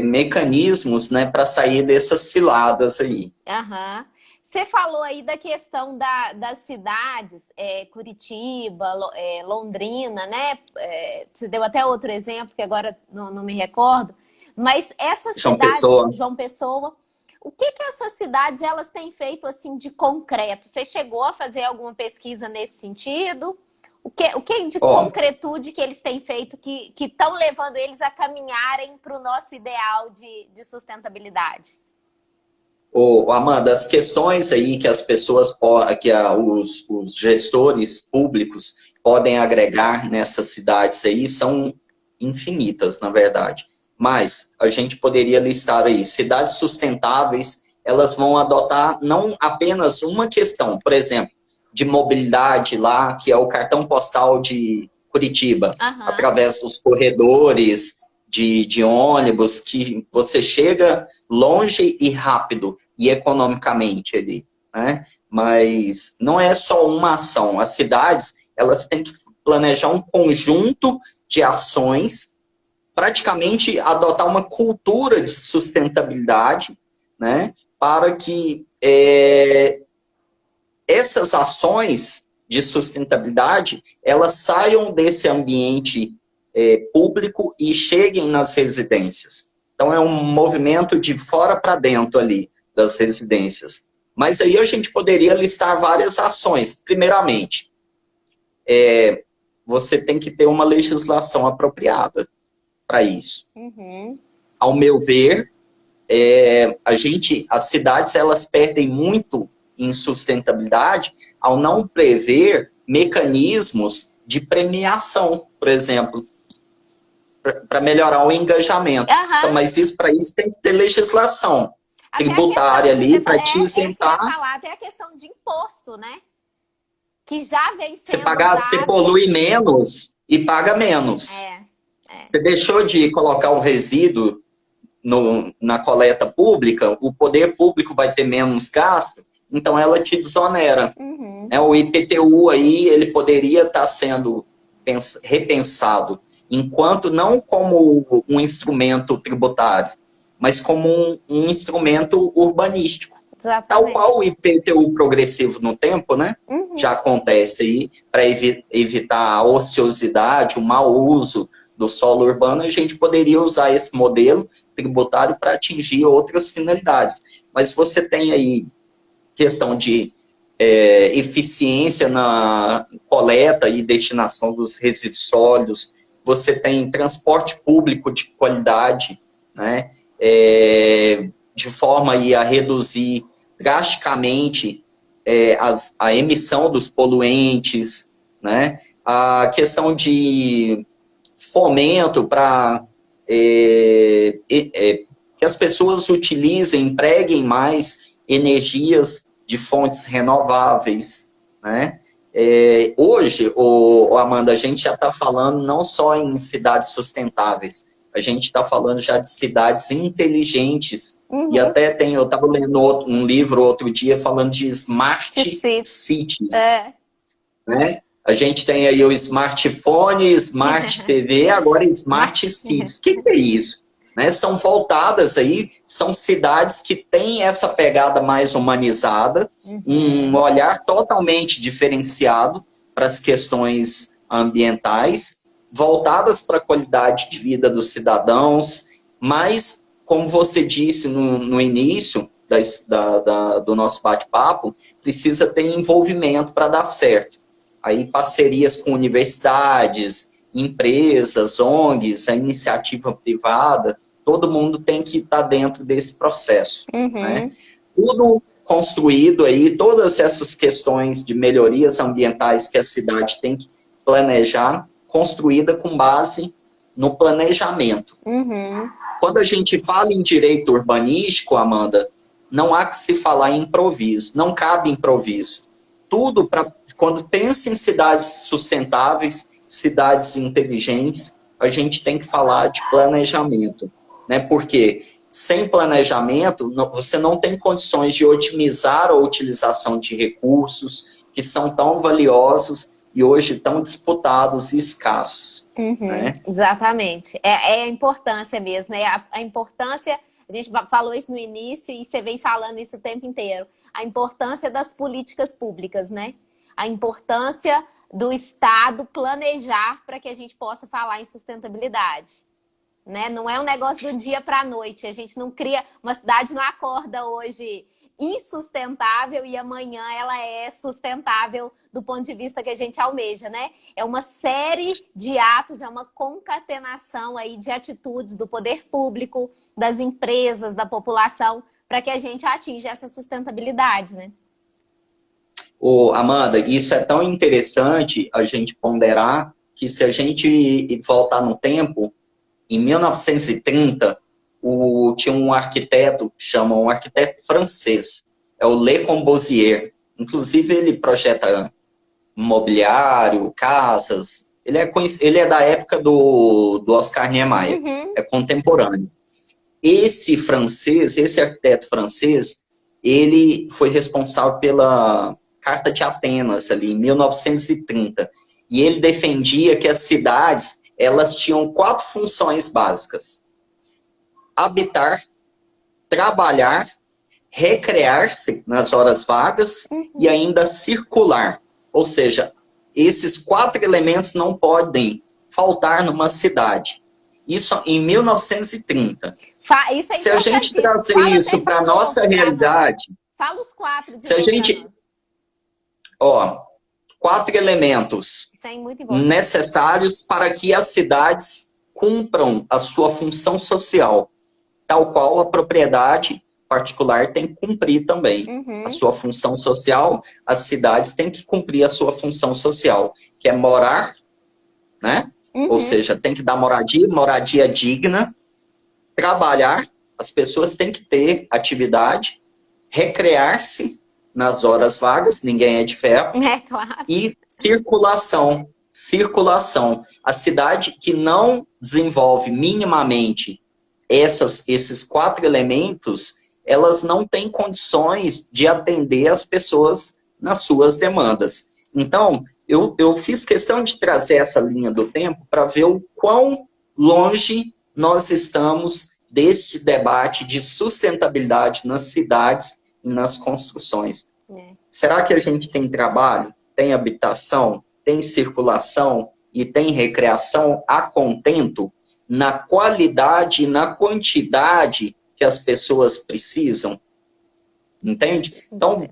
Speaker 2: mecanismos, né, para sair dessas ciladas aí.
Speaker 1: Aham. Você falou aí da questão das cidades, Curitiba, Londrina, né? Você deu até outro exemplo, que agora não me recordo. Mas essas
Speaker 2: João
Speaker 1: cidades,
Speaker 2: Pessoa.
Speaker 1: João Pessoa, o que essas cidades elas têm feito assim de concreto? Você chegou a fazer alguma pesquisa nesse sentido? O que de concretude que eles têm feito que estão levando eles a caminharem para o nosso ideal de sustentabilidade?
Speaker 2: Amanda, as questões aí que as pessoas, os gestores públicos podem agregar nessas cidades aí são infinitas, na verdade. Mas a gente poderia listar aí, cidades sustentáveis, elas vão adotar não apenas uma questão, por exemplo, de mobilidade lá, que é o cartão postal de Curitiba, através dos corredores de ônibus, que você chega longe e rápido e economicamente ali, né? Mas não é só uma ação. As cidades, elas têm que planejar um conjunto de ações, praticamente adotar uma cultura de sustentabilidade, né? Para que essas ações de sustentabilidade, elas saiam desse ambiente público e cheguem nas residências. Então, é um movimento de fora para dentro ali das residências. Mas aí a gente poderia listar várias ações. Primeiramente, você tem que ter uma legislação apropriada para isso.
Speaker 1: Uhum.
Speaker 2: Ao meu ver, as cidades elas perdem muito em sustentabilidade ao não prever mecanismos de premiação, por exemplo, para melhorar o engajamento. Então, mas para isso tem que ter legislação tributária ali para te isentar.
Speaker 1: Até a questão de imposto, né? Que já vem sendo
Speaker 2: Você polui menos e paga menos. Você deixou de colocar o resíduo na coleta pública, o poder público vai ter menos gasto, então ela te desonera.
Speaker 1: Uhum.
Speaker 2: O IPTU aí, ele poderia estar sendo repensado, enquanto não como um instrumento tributário, mas como um instrumento urbanístico.
Speaker 1: Exatamente.
Speaker 2: Tal qual o IPTU progressivo no tempo, né?
Speaker 1: Uhum.
Speaker 2: Já acontece aí, para evitar a ociosidade, o mau uso do solo urbano, a gente poderia usar esse modelo tributário para atingir outras finalidades. Mas você tem aí questão de eficiência na coleta e destinação dos resíduos sólidos, você tem transporte público de qualidade, né? De forma aí a reduzir drasticamente a emissão dos poluentes, né? A questão de fomento para que as pessoas utilizem, empreguem mais energias de fontes renováveis, né? Hoje, Amanda, a gente já está falando não só em cidades sustentáveis, a gente está falando já de cidades inteligentes.
Speaker 1: Uhum.
Speaker 2: E até eu estava lendo um livro outro dia falando de smart cities. Né? A gente tem aí o smartphone, smart TV, agora smart cities. O que é isso? Né? São voltadas aí, são cidades que têm essa pegada mais humanizada, um olhar totalmente diferenciado para as questões ambientais, voltadas para a qualidade de vida dos cidadãos, mas, como você disse no início do nosso bate-papo, precisa ter envolvimento para dar certo. Aí parcerias com universidades, empresas, ONGs, a iniciativa privada, todo mundo tem que estar dentro desse processo. Né? Tudo construído aí, todas essas questões de melhorias ambientais que a cidade tem que planejar, construída com base no planejamento. Quando a gente fala em direito urbanístico, Amanda, não há que se falar em improviso, não cabe improviso. Tudo quando pensa em cidades sustentáveis, cidades inteligentes, a gente tem que falar de planejamento, né? Porque sem planejamento, você não tem condições de otimizar a utilização de recursos que são tão valiosos e hoje tão disputados e escassos. Né?
Speaker 1: Exatamente. É a importância mesmo, né? A importância, a gente falou isso no início e você vem falando isso o tempo inteiro, a importância das políticas públicas, né? A importância do Estado planejar para que a gente possa falar em sustentabilidade. Né? Não é um negócio do dia para a noite. A gente não cria... Uma cidade não acorda hoje insustentável e amanhã ela é sustentável do ponto de vista que a gente almeja, né? É uma série de atos, é uma concatenação aí de atitudes do poder público, das empresas, da população, para que a gente atinja essa sustentabilidade, né?
Speaker 2: Ô, Amanda, isso é tão interessante a gente ponderar que se a gente voltar no tempo, em 1930, tinha um arquiteto, chama um arquiteto francês, é o Le Corbusier. Inclusive, ele projeta mobiliário, casas. Ele é da época do Oscar Niemeyer, é contemporâneo. Esse francês, esse arquiteto francês, ele foi responsável pela Carta de Atenas, ali, em 1930. E ele defendia que as cidades elas tinham 4 funções básicas: habitar, trabalhar, recrear-se nas horas vagas e ainda circular. Ou seja, esses 4 elementos não podem faltar numa cidade. Isso em 1930.
Speaker 1: Isso é
Speaker 2: se a gente trazer
Speaker 1: Fala
Speaker 2: isso para a nossa realidade...
Speaker 1: Fala os 4 de
Speaker 2: se a gente... Ó, 4 elementos necessários para que as cidades cumpram a sua função social, tal qual a propriedade particular tem que cumprir também. A sua função social, as cidades têm que cumprir a sua função social, que é morar, né? Ou seja, tem que dar moradia digna, trabalhar, as pessoas têm que ter atividade, recrear-se nas horas vagas, ninguém é de ferro,
Speaker 1: claro.
Speaker 2: E circulação. A cidade que não desenvolve minimamente esses 4 elementos, elas não têm condições de atender as pessoas nas suas demandas. Então, eu fiz questão de trazer essa linha do tempo para ver o quão longe nós estamos deste debate de sustentabilidade nas cidades e nas construções. Será que a gente tem trabalho, tem habitação, tem circulação e tem recreação a contento na qualidade e na quantidade que as pessoas precisam? Entende? Então,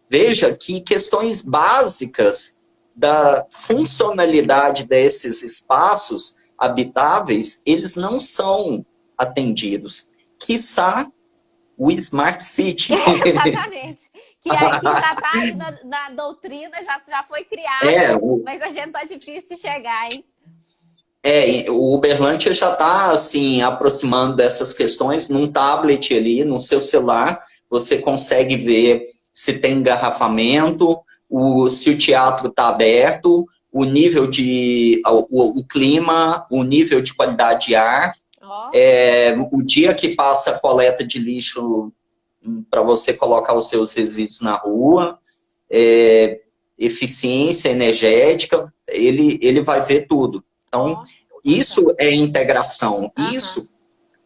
Speaker 2: veja que questões básicas da funcionalidade desses espaços habitáveis, eles não são atendidos. Quiçá o Smart City.
Speaker 1: Exatamente. Que já está aí na doutrina, já foi criado, mas a gente tá difícil de chegar, hein?
Speaker 2: O Uberlândia já está assim, aproximando dessas questões num tablet ali, no seu celular, você consegue ver se tem engarrafamento, se o teatro está aberto, o nível de... o clima, o nível de qualidade de ar, o dia que passa a coleta de lixo para você colocar os seus resíduos na rua, eficiência energética, ele vai ver tudo. Então, isso é integração, isso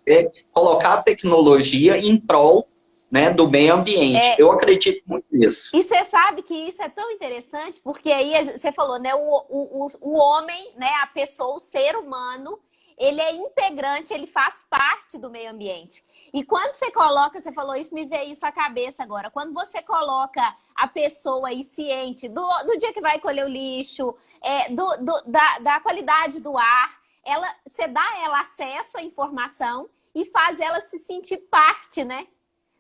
Speaker 2: é colocar a tecnologia em prol, né, do meio ambiente. Eu acredito muito nisso.
Speaker 1: E você sabe que isso é tão interessante, porque aí você falou, né, o homem, né, a pessoa, o ser humano, ele é integrante, ele faz parte do meio ambiente. E quando você coloca, você falou isso, me veio isso à cabeça agora. Quando você coloca a pessoa aí ciente do dia que vai colher o lixo, da qualidade do ar, você dá a ela acesso à informação e faz ela se sentir parte, né,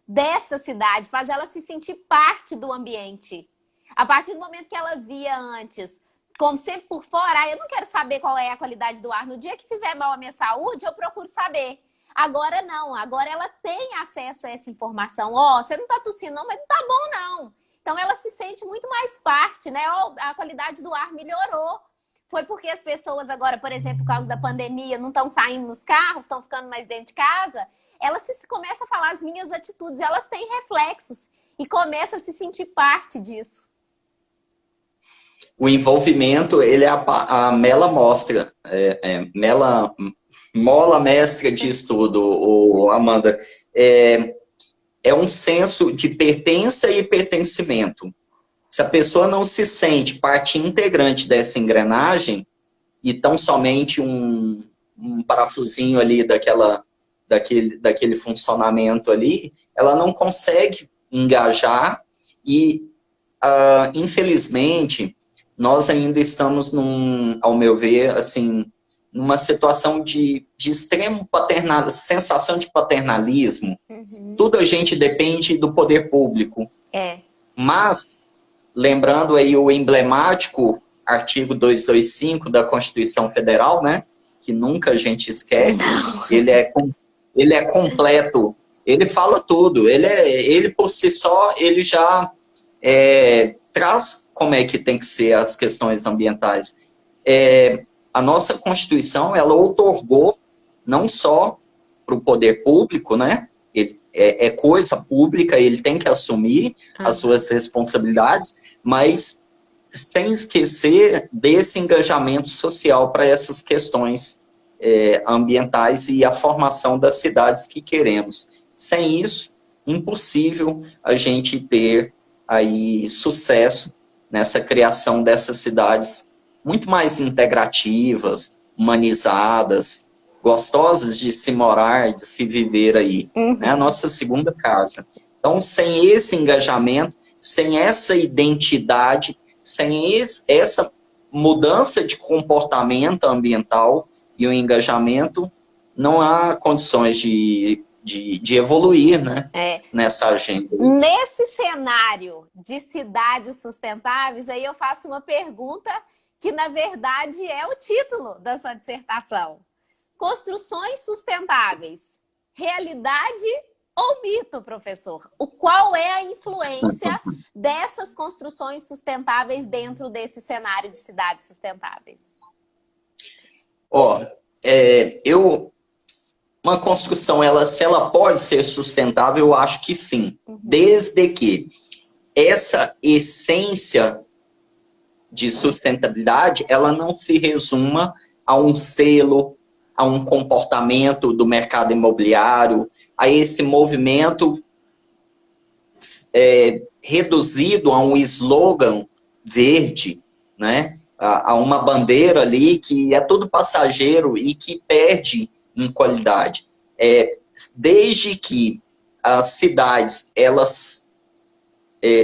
Speaker 1: desta cidade, faz ela se sentir parte do ambiente. A partir do momento que ela via antes, como sempre por fora, eu não quero saber qual é a qualidade do ar. No dia que fizer mal à minha saúde, eu procuro saber. Agora não, agora ela tem acesso a essa informação. Você não tá tossindo não, mas não tá bom não. Então ela se sente muito mais parte, né? A qualidade do ar melhorou. Foi porque as pessoas agora, por exemplo, por causa da pandemia, não estão saindo nos carros, estão ficando mais dentro de casa, elas começam a falar as minhas atitudes, elas têm reflexos e começam a se sentir parte disso.
Speaker 2: O envolvimento, ele é a mela mostra, mola mestra de estudo, Amanda. É um senso de pertença e pertencimento. Se a pessoa não se sente parte integrante dessa engrenagem, e tão somente um parafusinho ali daquele funcionamento ali, ela não consegue engajar e, infelizmente, nós ainda estamos, ao meu ver, assim, numa situação de extremo paternalismo, sensação de paternalismo.
Speaker 1: Uhum.
Speaker 2: Tudo a gente depende do poder público. Mas, lembrando aí o emblemático artigo 225 da Constituição Federal, né, que nunca a gente esquece, ele é completo, ele fala tudo, ele por si só, ele já traz como é que tem que ser as questões ambientais. A nossa Constituição, ela outorgou não só para o poder público, né? É coisa pública, ele tem que assumir as suas responsabilidades, mas sem esquecer desse engajamento social para essas questões ambientais e a formação das cidades que queremos. Sem isso, impossível a gente ter aí sucesso nessa criação dessas cidades muito mais integrativas, humanizadas, gostosas de se morar, de se viver aí. É a nossa segunda casa. Então, sem esse engajamento, sem essa identidade, sem essa mudança de comportamento ambiental e o engajamento, não há condições de evoluir, né, nessa agenda.
Speaker 1: Nesse cenário de cidades sustentáveis, aí eu faço uma pergunta que, na verdade, é o título da sua dissertação. Construções sustentáveis, realidade ou mito, professor? Qual é a influência dessas construções sustentáveis dentro desse cenário de cidades sustentáveis?
Speaker 2: Uma construção, se ela pode ser sustentável, eu acho que sim. Desde que essa essência de sustentabilidade, ela não se resuma a um selo, a um comportamento do mercado imobiliário, a esse movimento reduzido a um slogan verde, né? A uma bandeira ali que é todo passageiro e que perde em qualidade. Desde que as cidades elas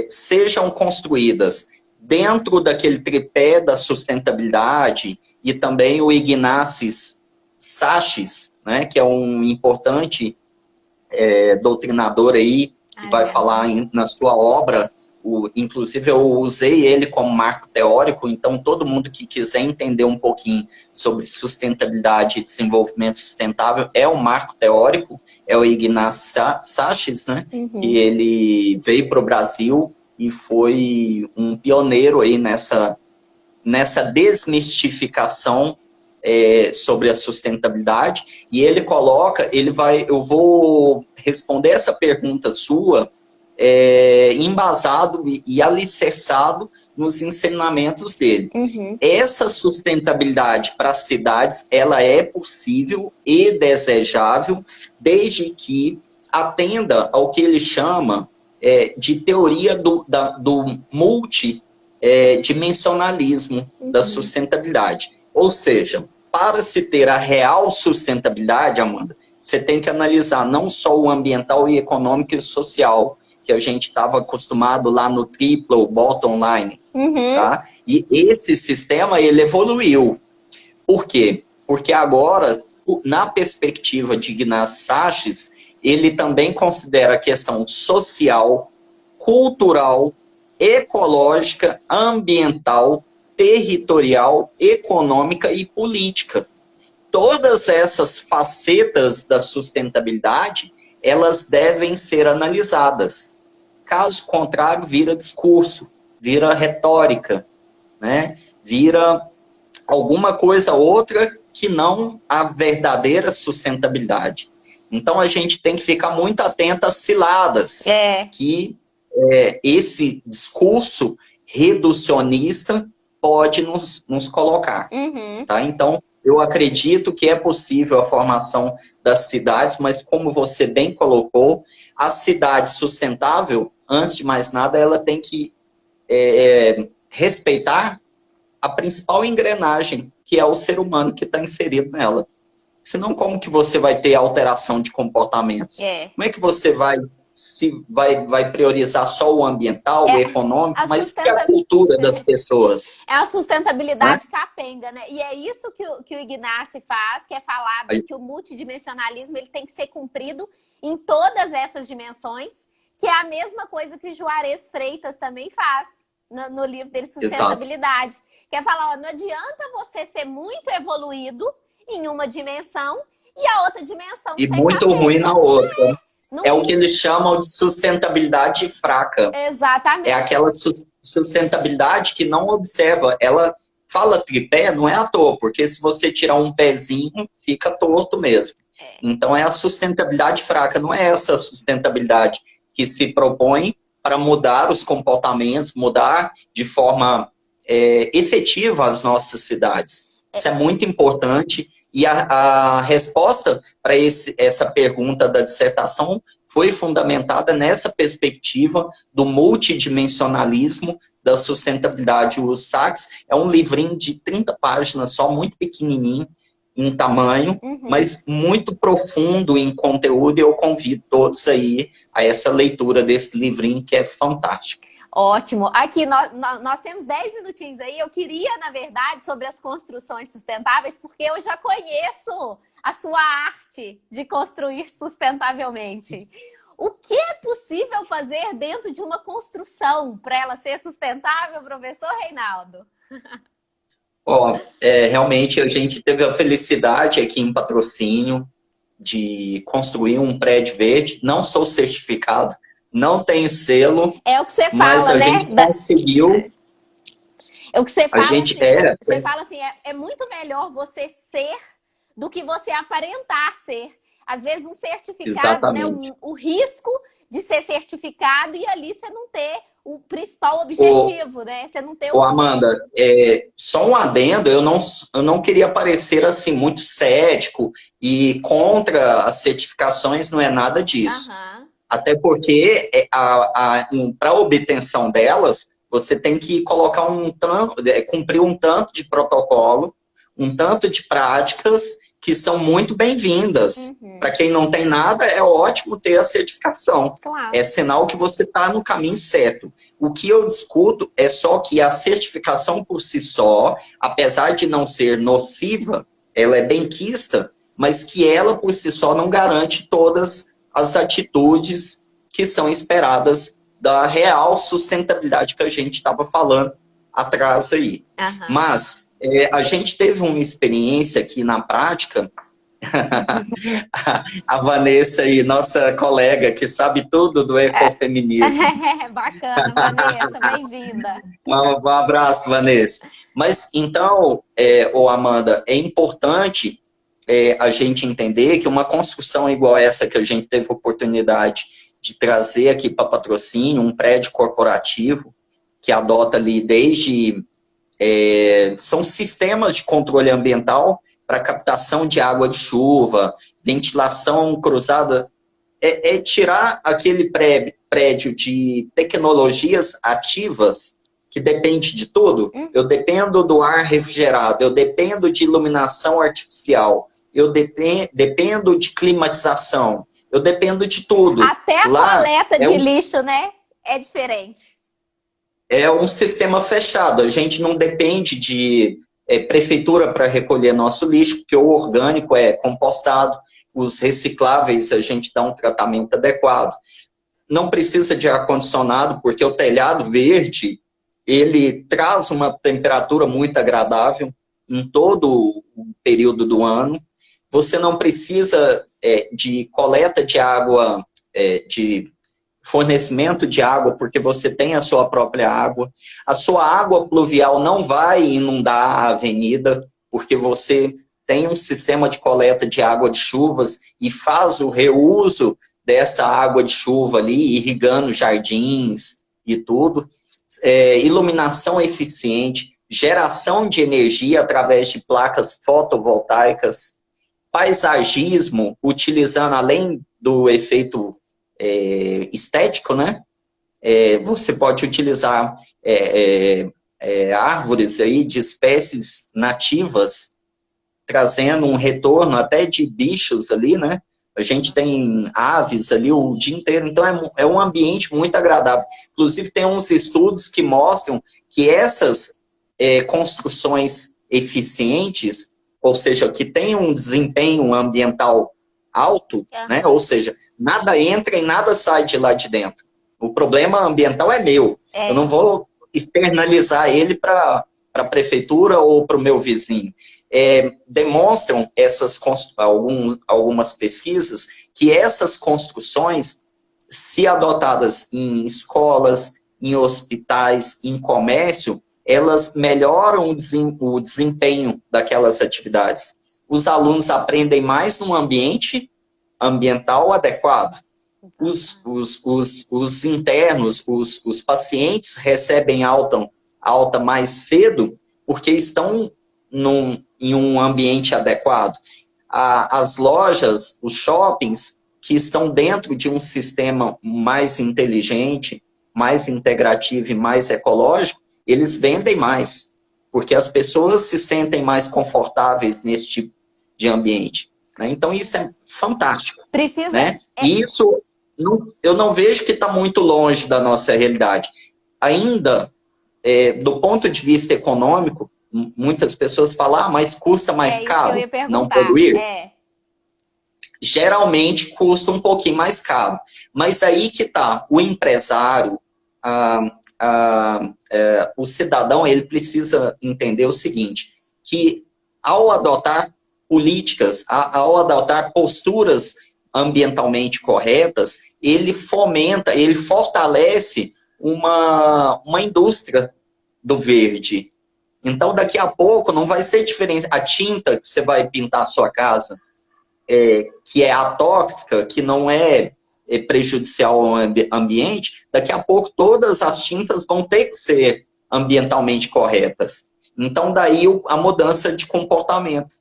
Speaker 2: sejam construídas dentro daquele tripé da sustentabilidade e também o Ignazio Sachs, né, que é um importante doutrinador aí, que vai falar na sua obra, inclusive eu usei ele como marco teórico, então todo mundo que quiser entender um pouquinho sobre sustentabilidade e desenvolvimento sustentável é um marco teórico, é o Ignazio Sachs, né, que ele veio para o Brasil e foi um pioneiro aí nessa desmistificação sobre a sustentabilidade, e ele coloca, eu vou responder essa pergunta sua embasado e alicerçado nos ensinamentos dele. Essa sustentabilidade para as cidades, ela é possível e desejável, desde que atenda ao que ele chama de teoria do multidimensionalismo da sustentabilidade. Ou seja, para se ter a real sustentabilidade, Amanda, você tem que analisar não só o ambiental e econômico e social, que a gente estava acostumado lá no triple bottom line. Tá? E esse sistema, ele evoluiu. Por quê? Porque agora, na perspectiva de Ignazio Sachs, ele também considera a questão social, cultural, ecológica, ambiental, territorial, econômica e política. Todas essas facetas da sustentabilidade, elas devem ser analisadas. Caso contrário, vira discurso, vira retórica, né? Vira alguma coisa outra que não a verdadeira sustentabilidade. Então, a gente tem que ficar muito atento às ciladas que esse discurso reducionista pode nos colocar. Tá? Então, eu acredito que é possível a formação das cidades, mas como você bem colocou, a cidade sustentável, antes de mais nada, ela tem que respeitar a principal engrenagem, que é o ser humano que está inserido nela. Senão, como que você vai ter alteração de comportamentos? Como é que você vai priorizar só o ambiental, o econômico, mas que a cultura das pessoas?
Speaker 1: É a sustentabilidade capenga, né? E é isso que o Ignacy faz, que é falar que o multidimensionalismo ele tem que ser cumprido em todas essas dimensões, que é a mesma coisa que o Juarez Freitas também faz no livro dele, Sustentabilidade. Exato. Que é falar, ó, não adianta você ser muito evoluído em uma dimensão e a outra dimensão
Speaker 2: e muito capenga. Ruim na outra. É o que eles chamam de sustentabilidade fraca.
Speaker 1: Exatamente.
Speaker 2: É aquela sustentabilidade que não observa. Ela fala tripé, não é à toa, porque se você tirar um pezinho, fica torto mesmo. Então é a sustentabilidade fraca, não é essa sustentabilidade que se propõe para mudar os comportamentos, mudar de forma efetiva as nossas cidades. Isso é muito importante. E a resposta para essa pergunta da dissertação foi fundamentada nessa perspectiva do multidimensionalismo da sustentabilidade. O Sachs é um livrinho de 30 páginas, só muito pequenininho em tamanho, mas muito profundo em conteúdo, e eu convido todos aí a essa leitura desse livrinho, que é fantástico.
Speaker 1: Ótimo. Aqui, nós temos 10 minutinhos aí. Eu queria, na verdade, sobre as construções sustentáveis, porque eu já conheço a sua arte de construir sustentavelmente. O que é possível fazer dentro de uma construção para ela ser sustentável, professor Reinaldo?
Speaker 2: Realmente, a gente teve a felicidade aqui em Patrocínio de construir um prédio verde. Não sou certificado, não tenho selo.
Speaker 1: É o que você fala,
Speaker 2: mas a gente conseguiu.
Speaker 1: É o que você fala.
Speaker 2: Você
Speaker 1: fala assim, é muito melhor você ser do que você aparentar ser. Às vezes um certificado, né, o risco de ser certificado e ali você não ter o principal objetivo, né? Você não ter
Speaker 2: Amanda, só um adendo, eu não queria parecer assim muito cético e contra as certificações, não é nada disso. Até porque para a obtenção delas, você tem que colocar cumprir um tanto de protocolo, um tanto de práticas que são muito bem-vindas. Para quem não tem nada, é ótimo ter a certificação.
Speaker 1: Claro.
Speaker 2: É sinal que você está no caminho certo. O que eu discuto é só que a certificação por si só, apesar de não ser nociva, ela é benquista, mas que ela por si só não garante todas as atitudes que são esperadas da real sustentabilidade que a gente estava falando atrás aí. Mas a gente teve uma experiência aqui na prática, a Vanessa aí, nossa colega que sabe tudo do ecofeminismo.
Speaker 1: Bacana, Vanessa, bem-vinda.
Speaker 2: Um abraço, Vanessa. Mas então, Amanda, é importante a gente entender que uma construção igual essa que a gente teve oportunidade de trazer aqui para Patrocínio, um prédio corporativo que adota ali desde... são sistemas de controle ambiental para captação de água de chuva, ventilação cruzada, tirar aquele prédio de tecnologias ativas que depende de tudo. Eu dependo do ar refrigerado, eu dependo de iluminação artificial, eu dependo de climatização, eu dependo de tudo.
Speaker 1: Até a coleta de lixo, né? É diferente.
Speaker 2: É um sistema fechado, a gente não depende de prefeitura para recolher nosso lixo, porque o orgânico é compostado, os recicláveis a gente dá um tratamento adequado. Não precisa de ar-condicionado, porque o telhado verde, ele traz uma temperatura muito agradável em todo o período do ano. Você não precisa de coleta de água, de fornecimento de água, porque você tem a sua própria água. A sua água pluvial não vai inundar a avenida, porque você tem um sistema de coleta de água de chuvas e faz o reuso dessa água de chuva ali, irrigando jardins e tudo. Iluminação eficiente, geração de energia através de placas fotovoltaicas, paisagismo, utilizando, além do efeito estético, né? Você pode utilizar árvores aí de espécies nativas, trazendo um retorno até de bichos ali, né? A gente tem aves ali o dia inteiro, então é um ambiente muito agradável. Inclusive, tem uns estudos que mostram que essas construções eficientes, ou seja, que têm um desempenho ambiental alto, né? Ou seja, nada entra e nada sai de lá de dentro. O problema ambiental é meu. Eu não vou externalizar ele para a prefeitura ou para o meu vizinho. Demonstram algumas pesquisas que essas construções, se adotadas em escolas, em hospitais, em comércio, elas melhoram o desempenho daquelas atividades. Os alunos aprendem mais num ambiente ambiental adequado. Os internos, os pacientes recebem alta mais cedo porque estão em um ambiente adequado. As lojas, os shoppings, que estão dentro de um sistema mais inteligente, mais integrativo e mais ecológico, eles vendem mais, porque as pessoas se sentem mais confortáveis nesse tipo de ambiente. Né? Então, isso é fantástico.
Speaker 1: Precisa.
Speaker 2: Né? E isso, eu não vejo que está muito longe da nossa realidade. Ainda, do ponto de vista econômico, muitas pessoas falam, mas custa mais caro não poluir? Geralmente custa um pouquinho mais caro. Mas aí que está, o empresário, o cidadão, ele precisa entender o seguinte, que ao adotar políticas, ao adotar posturas ambientalmente corretas, ele fomenta, ele fortalece uma indústria do verde. Então, daqui a pouco, não vai ser diferente. A tinta que você vai pintar a sua casa, que é atóxica, que não é prejudicial ao ambiente, daqui a pouco todas as tintas vão ter que ser ambientalmente corretas. Então, daí a mudança de comportamento.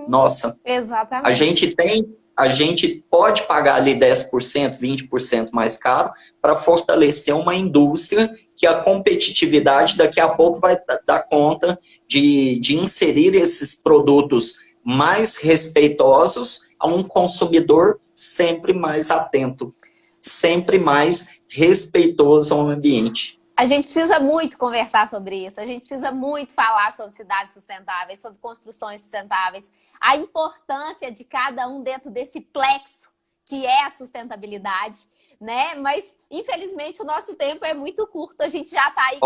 Speaker 2: Nossa,
Speaker 1: exatamente.
Speaker 2: A gente pode pagar ali 10%, 20% mais caro para fortalecer uma indústria que a competitividade daqui a pouco vai dar conta de inserir esses produtos mais respeitosos a um consumidor sempre mais atento, sempre mais respeitoso ao ambiente.
Speaker 1: A gente precisa muito conversar sobre isso, a gente precisa muito falar sobre cidades sustentáveis, sobre construções sustentáveis, a importância de cada um dentro desse plexo que é a sustentabilidade, né? Mas, infelizmente, o nosso tempo é muito curto, a gente já está aí...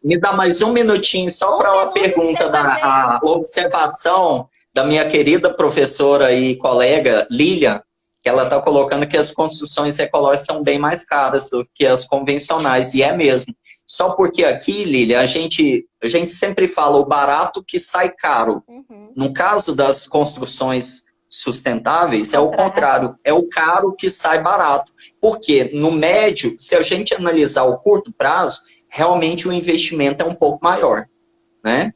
Speaker 2: Me dá mais um minutinho só para uma pergunta, a observação da minha querida professora e colega, Lilian, que ela está colocando que as construções ecológicas são bem mais caras do que as convencionais, e é mesmo. Só porque aqui, Lilian, a gente sempre fala o barato que sai caro. No caso das construções sustentáveis, é o contrário, é o caro que sai barato. Porque no médio, se a gente analisar o curto prazo, realmente o investimento é um pouco maior. Né?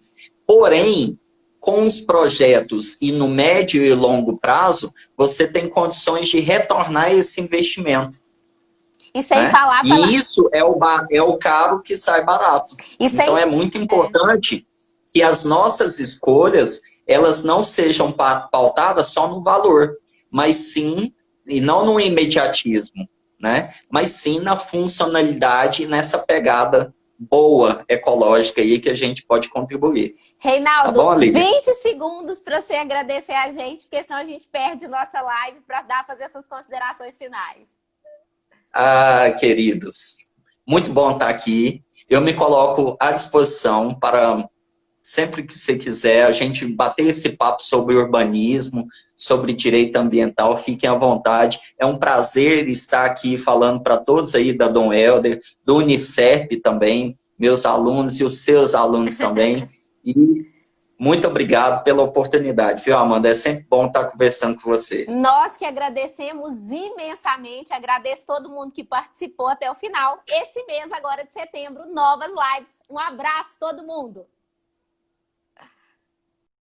Speaker 2: Porém, com os projetos e no médio e longo prazo, você tem condições de retornar esse investimento.
Speaker 1: E sem falar...
Speaker 2: E isso é o caro que sai barato. Então é muito importante que as nossas escolhas, elas não sejam pautadas só no valor, mas sim, e não no imediatismo, né? Mas sim na funcionalidade, nessa pegada boa, ecológica aí que a gente pode contribuir.
Speaker 1: Reinaldo,
Speaker 2: tá bom,
Speaker 1: 20 segundos para você agradecer a gente, porque senão a gente perde nossa live para fazer essas considerações finais.
Speaker 2: Queridos, muito bom estar aqui. Eu me coloco à disposição para sempre que você quiser, a gente bater esse papo sobre urbanismo, sobre direito ambiental, fiquem à vontade. É um prazer estar aqui falando para todos aí da Dom Helder, do Unicep também, meus alunos e os seus alunos também. E muito obrigado pela oportunidade, viu, Amanda? É sempre bom estar conversando com vocês.
Speaker 1: Nós que agradecemos imensamente, agradeço todo mundo que participou até o final. Esse mês agora de setembro, novas lives. Um abraço todo mundo!